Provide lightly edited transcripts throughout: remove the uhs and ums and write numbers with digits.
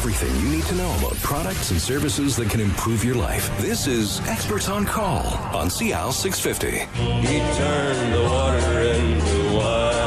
everything you need to know about products and services that can improve your life. This is Experts on Call on CL 650. He turned the water into wine.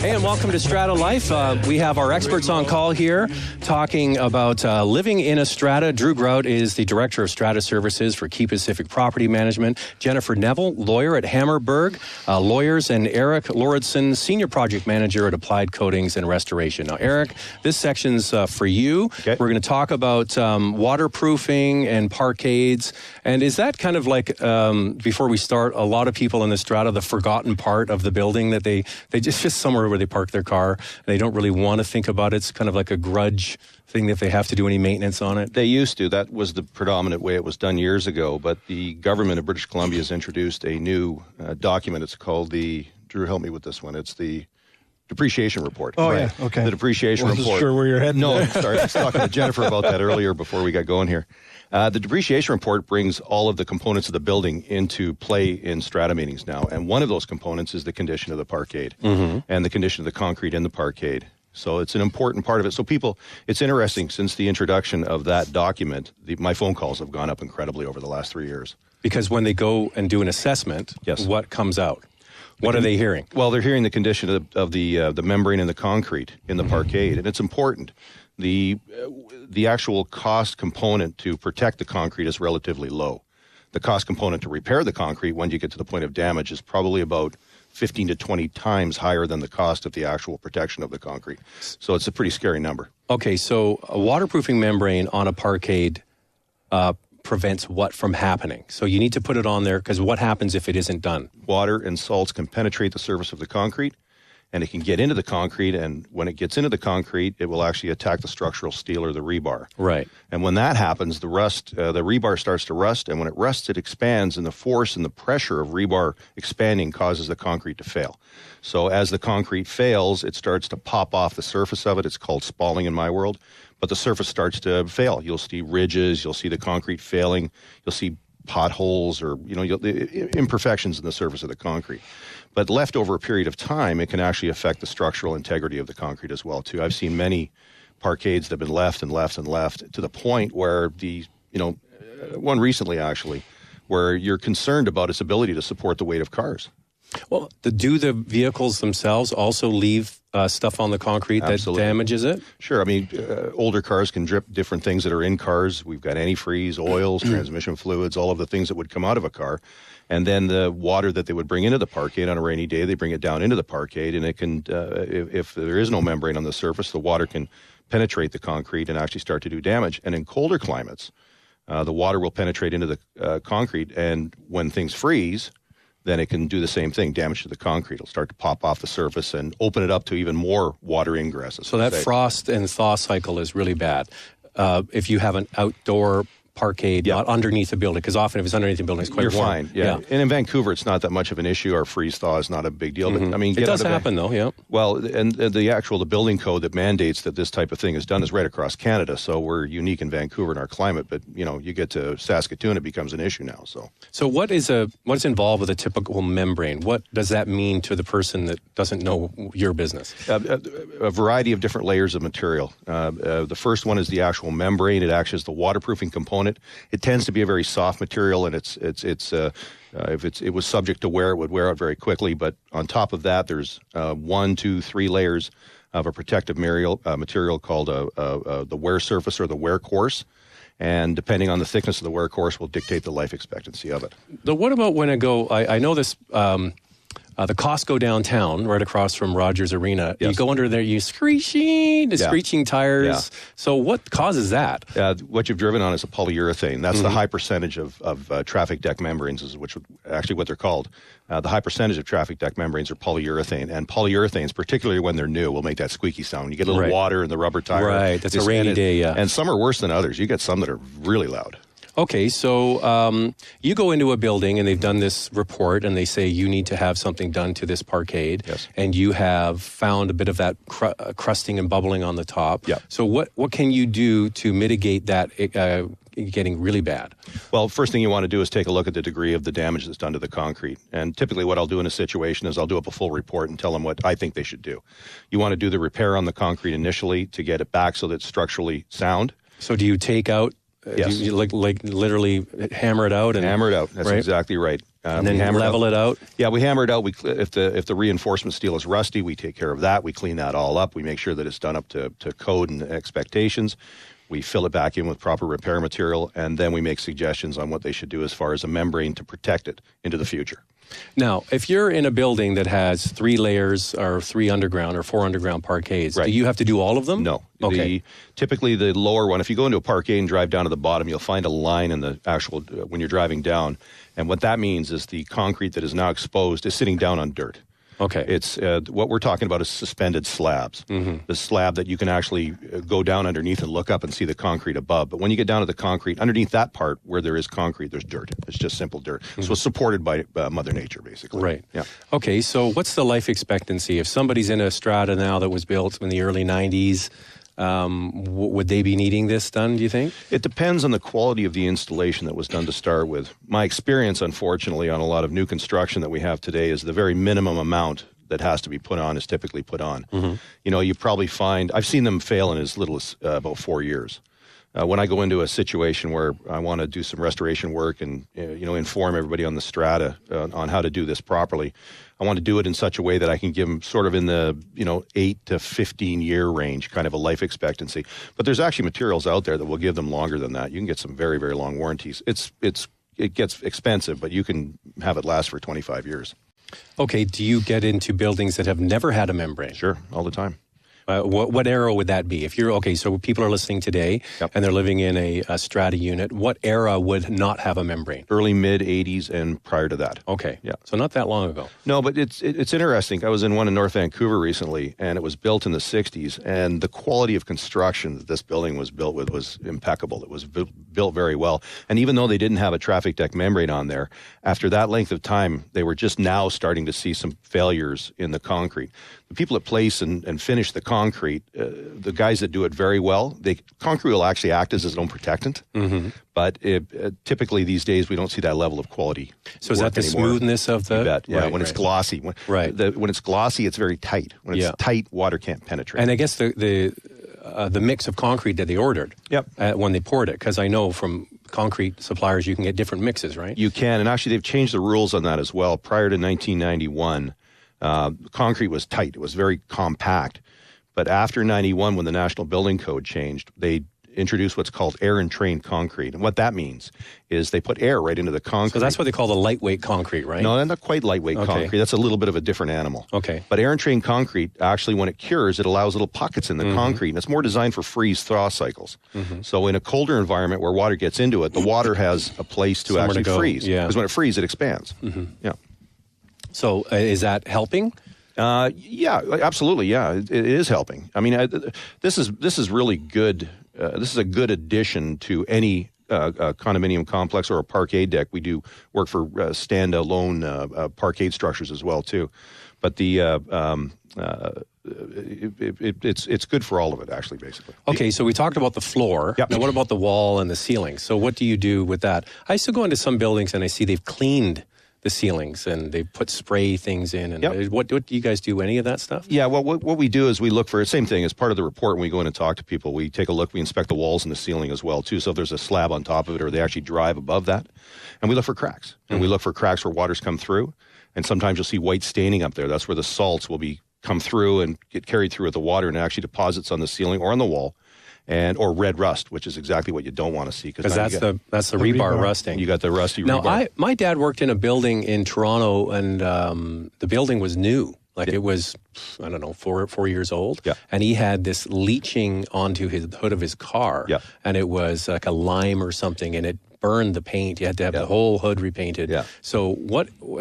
Hey, and welcome to StrataLife. We have our experts on call here talking about living in a strata. Drew Grout is the Director of Strata Services for Key Pacific Property Management. Jennifer Neville, lawyer at Hammerberg Lawyers, and Eric Lauritsen, Senior Project Manager at Applied Coatings and Restoration. Now, Eric, this section's for you. Okay. We're going to talk about waterproofing and parkades. And is that kind of like, before we start, a lot of people in the strata, the forgotten part of the building that they just somewhere where they park their car, and they don't really want to think about it. It's kind of like a grudge thing if they have to do any maintenance on it. They used to. That was the predominant way it was done years ago. But the government of British Columbia has introduced a new document. It's called Drew, help me with this one. It's the depreciation report. Oh, right? Yeah. Okay. The depreciation report. I wasn't sure where you're heading. No, sorry. I was talking to Jennifer about that earlier before we got going here. The depreciation report brings all of the components of the building into play in strata meetings now. And one of those components is the condition of the parkade and the condition of the concrete in the parkade. So it's an important part of it. So people, it's interesting, since the introduction of that document, my phone calls have gone up incredibly over the last 3 years. Because when they go and do an assessment, yes, what comes out? What are they hearing? Well, they're hearing the condition of the membrane and the concrete in the parkade, and it's important. The actual cost component to protect the concrete is relatively low. The cost component to repair the concrete when you get to the point of damage is probably about 15 to 20 times higher than the cost of the actual protection of the concrete. So it's a pretty scary number. Okay, so a waterproofing membrane on a parkade prevents what from happening? So you need to put it on there, because what happens if it isn't done? Water and salts can penetrate the surface of the concrete, and it can get into the concrete, and when it gets into the concrete, it will actually attack the structural steel or the rebar. Right. And when that happens, the rebar starts to rust, and when it rusts, it expands, and the force and the pressure of rebar expanding causes the concrete to fail. So as the concrete fails, it starts to pop off the surface of it. It's called spalling in my world, but the surface starts to fail. You'll see ridges, you'll see the concrete failing, you'll see potholes or imperfections in the surface of the concrete. But left over a period of time, it can actually affect the structural integrity of the concrete as well, too. I've seen many parkades that have been left and left and left to the point where one recently actually, where you're concerned about its ability to support the weight of cars. Well, do the vehicles themselves also leave stuff on the concrete that damages it? Sure. I mean, older cars can drip different things that are in cars. We've got antifreeze, oils, transmission fluids, all of the things that would come out of a car. And then the water that they would bring into the parkade on a rainy day, they bring it down into the parkade, and it can, if there is no membrane on the surface, the water can penetrate the concrete and actually start to do damage. And in colder climates, the water will penetrate into the concrete, and when things freeze, then it can do the same thing, damage to the concrete. It'll start to pop off the surface and open it up to even more water ingresses. So that frost and thaw cycle is really bad. If you have an outdoor parkade, not underneath the building, because often if it's underneath the building, it's quite warm. You're fine, yeah. And in Vancouver, it's not that much of an issue. Our freeze-thaw is not a big deal. But I mean, it does happen, though, yeah. Well, and the building code that mandates that this type of thing is done is right across Canada, so we're unique in Vancouver in our climate, but, you get to Saskatoon, it becomes an issue now, so. So what's involved with a typical membrane? What does that mean to the person that doesn't know your business? A variety of different layers of material. The first one is the actual membrane. It acts as the waterproofing component. It tends to be a very soft material, and if it was subject to wear, it would wear out very quickly. But on top of that, there's 1, 2, 3 layers of a protective material called the wear surface or the wear course. And depending on the thickness of the wear course will dictate the life expectancy of it. But what about when I know this, the Costco downtown, right across from Rogers Arena, you go under there, screeching tires. Yeah. So what causes that? What you've driven on is a polyurethane. That's the high percentage of traffic deck membranes, actually what they're called. The high percentage of traffic deck membranes are polyurethane. And polyurethanes, particularly when they're new, will make that squeaky sound. You get a little water in the rubber tire. Right, that's a rainy day, yeah. And some are worse than others. You get some that are really loud. Okay, so you go into a building and they've done this report and they say you need to have something done to this parkade. Yes. And you have found a bit of that crusting and bubbling on the top. Yeah. So what can you do to mitigate that getting really bad? Well, first thing you want to do is take a look at the degree of the damage that's done to the concrete. And typically what I'll do in a situation is I'll do up a full report and tell them what I think they should do. You want to do the repair on the concrete initially to get it back so that it's structurally sound. So do you take out, Yes. do you like literally hammer it out? Hammer it out. That's exactly right. And then level it out? Yeah, we hammer it out. If the reinforcement steel is rusty, we take care of that. We clean that all up. We make sure that it's done up to code and expectations. We fill it back in with proper repair material, and then we make suggestions on what they should do as far as a membrane to protect it into the future. Now, if you're in a building that has 3 layers or 3 underground or 4 underground parquets, do you have to do all of them? No. Okay. Typically, the lower one, if you go into a parquet and drive down to the bottom, you'll find a line in the actual, when you're driving down. And what that means is the concrete that is now exposed is sitting down on dirt. Okay. It's what we're talking about is suspended slabs. The slab that you can actually go down underneath and look up and see the concrete above. But when you get down to the concrete, underneath that part where there is concrete, there's dirt. It's just simple dirt. So it's supported by Mother Nature, basically. Right. Yeah. Okay, so what's the life expectancy? If somebody's in a strata now that was built in the early 90s, would they be needing this done, do you think? It depends on the quality of the installation that was done to start with. My experience, unfortunately, on a lot of new construction that we have today is the very minimum amount that has to be put on is typically put on. You know, you probably find, I've seen them fail in as little as about 4 years. When I go into a situation where I want to do some restoration work and inform everybody on the strata on how to do this properly, I want to do it in such a way that I can give them sort of in the 8 to 15 year range, kind of a life expectancy. But there's actually materials out there that will give them longer than that. You can get some very, very long warranties. It gets expensive, but you can have it last for 25 years. Okay, do you get into buildings that have never had a membrane? Sure, all the time. What era would that be? If you're okay, so people are listening today and they're living in a strata unit. What era would not have a membrane? Early mid 80s and prior to that. Okay, yeah, so not that long ago. No, but it's interesting. I was in one in North Vancouver recently, and it was built in the 60s, and the quality of construction that this building was built with was impeccable. It was built very well, and even though they didn't have a traffic deck membrane on there, after that length of time, they were just now starting to see some failures in the concrete. The people that place and finish the concrete, the guys that do it very well, concrete will actually act as its own protectant. But typically these days we don't see that level of quality. So is that the smoothness of the? You bet. Yeah, right, when it's glossy. When it's glossy, it's very tight. When it's tight, water can't penetrate. And I guess the mix of concrete that they ordered when they poured it, because I know from concrete suppliers you can get different mixes, right? You can, and actually they've changed the rules on that as well. Prior to 1991, concrete was tight. It was very compact. But after 91, when the National Building Code changed, they introduced what's called air-entrained concrete. And what that means is they put air right into the concrete. So that's what they call the lightweight concrete, right? No, not quite lightweight concrete. That's a little bit of a different animal. Okay. But air-entrained concrete, actually, when it cures, it allows little pockets in the concrete. And it's more designed for freeze-thaw cycles. So in a colder environment where water gets into it, the water has a place to actually freeze. Because when it freezes, it expands. Yeah. So is that helping? Yeah, absolutely. Yeah, it is helping. I mean, this is really good. This is a good addition to any condominium complex or a parquet deck. We do work for standalone parquet structures as well too, but it's good for all of it actually, basically. Okay, so we talked about the floor. Now, what about the wall and the ceiling? So what do you do with that? I used to go into some buildings and I see they've cleaned the ceilings and they put spray things in. And what do you guys do? Any of that stuff? Yeah, well, what we do is we look for the same thing as part of the report. When we go in and talk to people, we take a look. We inspect the walls and the ceiling as well too. So if there's a slab on top of it, or they actually drive above that, and we look for cracks. And we look for cracks where water's come through. And sometimes you'll see white staining up there. That's where the salts will come through and get carried through with the water, and it actually deposits on the ceiling or on the wall. Or red rust, which is exactly what you don't want to see, because that's the rebar rusting. You got the rusty rebar. Now, my dad worked in a building in Toronto, and the building was new. Like it was, I don't know, 4 years old. Yeah. And he had this leaching onto the hood of his car. Yeah. And it was like a lime or something, and it burned the paint. You had to have the whole hood repainted. Yeah. So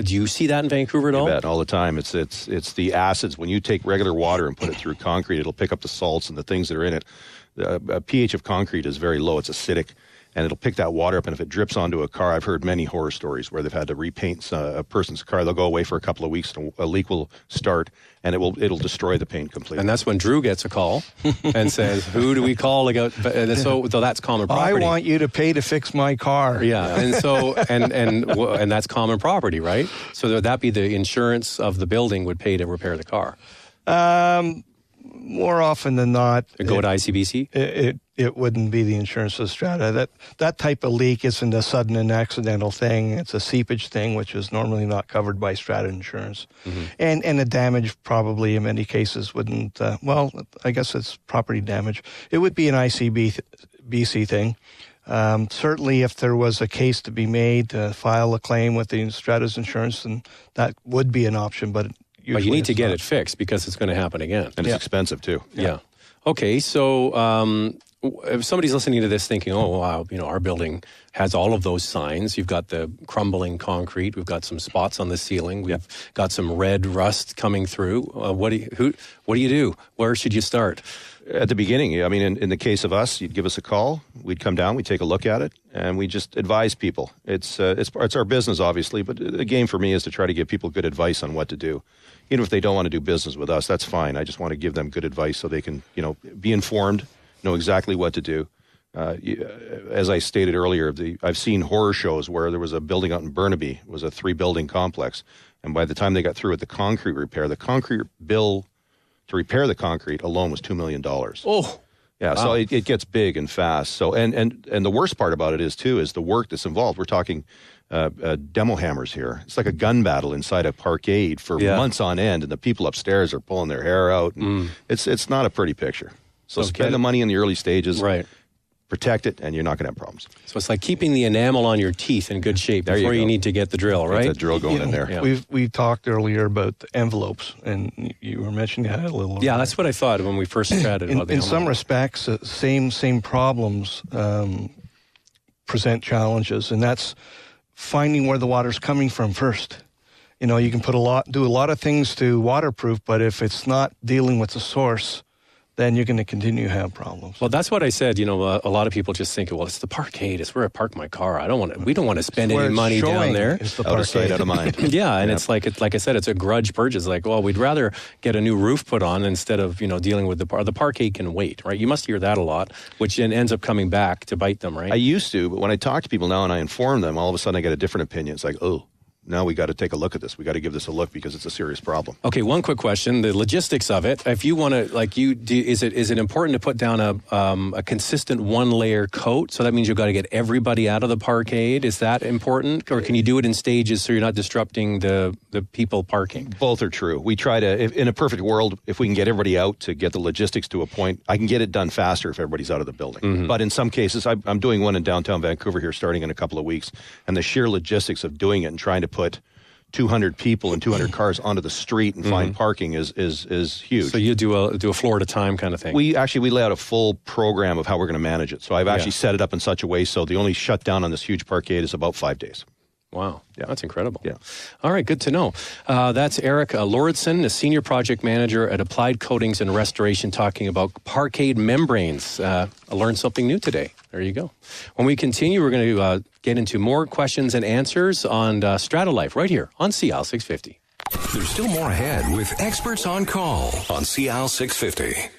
do you see that in Vancouver at all? You bet, all the time. It's the acids. When you take regular water and put it through concrete, it'll pick up the salts and the things that are in it. The pH of concrete is very low. It's acidic. and it'll pick that water up. And if it drips onto a car, I've heard many horror stories where they've had to repaint a person's car. They'll go away for a couple of weeks, and a leak will start, and it'll destroy the paint completely. And that's when Drew gets a call and says, "Who do we call?" So that's common property. I want you to pay to fix my car. Yeah, and so and that's common property, right? So would that be the insurance of the building would pay to repair the car? More often than not, Go to ICBC? It wouldn't be the insurance of Strata. That type of leak isn't a sudden and accidental thing. It's a seepage thing, which is normally not covered by Strata insurance. Mm-hmm. And the damage probably in many cases wouldn't, I guess it's property damage. It would be an ICBC thing. Certainly if there was a case to be made to file a claim with the Strata's insurance, then that would be an option, but you need to get it fixed because it's going to happen again. And it's expensive too. Yeah. Okay, so if somebody's listening to this thinking, oh, wow, our building has all of those signs. You've got the crumbling concrete. We've got some spots on the ceiling. We've got some red rust coming through. What do you do? Where should you start? At the beginning, I mean, in the case of us, you'd give us a call. We'd come down. We'd take a look at it, and we just advise people. It's our business, obviously, but the game for me is to try to give people good advice on what to do. Even if they don't want to do business with us, that's fine. I just want to give them good advice so they can, be informed, know exactly what to do. As I stated earlier, I've seen horror shows where there was a building out in Burnaby. It was a 3-building complex, and by the time they got through with the concrete repair, the concrete bill to repair the concrete alone was $2 million. Oh, yeah. Wow. So it gets big and fast. So and the worst part about it is the work that's involved. We're talking demo hammers here. It's like a gun battle inside a parkade for months on end, and the people upstairs are pulling their hair out. And it's not a pretty picture. So spend the money in the early stages. Right. Protect it, and you're not going to have problems. So it's like keeping the enamel on your teeth in good shape before you need to get the drill, right? Get the drill going in there. Yeah. We talked earlier about the envelopes, and you were mentioning that a little. Yeah, that's what I thought when we first chatted about the In some respects, same problems present challenges, and that's finding where the water's coming from first. You can do a lot of things to waterproof, but if it's not dealing with the source, then you're going to continue to have problems. Well, that's what I said. A lot of people just think, well, it's the parkade. It's where I park my car. We don't want to spend any money down there. It's the out of sight, out of mind. Yeah, and it's like I said, it's a grudge purchase. Like, well, we'd rather get a new roof put on instead of dealing with the parkade can wait, right? You must hear that a lot, which then ends up coming back to bite them, right? I used to, but when I talk to people now and I inform them, all of a sudden I get a different opinion. It's like, oh, now we got to take a look at this. We got to give this a look because it's a serious problem. Okay, one quick question: the logistics of it. If you want to, is it important to put down a consistent 1-layer coat? So that means you've got to get everybody out of the parkade. Is that important, or can you do it in stages so you're not disrupting the people parking? Both are true. We try to, in a perfect world, if we can get everybody out to get the logistics to a point, I can get it done faster if everybody's out of the building. Mm-hmm. But in some cases, I'm doing one in downtown Vancouver here, starting in a couple of weeks, and the sheer logistics of doing it and trying to put 200 people and 200 cars onto the street and find parking is huge. So you do a floor at a time kind of thing. We lay out a full program of how we're going to manage it. So I've actually set it up in such a way so the only shutdown on this huge parkade is about 5 days. Wow, that's incredible. Yeah. All right, good to know. That's Eric Lauritsen, a senior project manager at Applied Coatings and Restoration, talking about parkade membranes. I learned something new today. There you go. When we continue, we're going to get into more questions and answers on StrataLife right here on CL 650. There's still more ahead with Experts on Call on CL 650.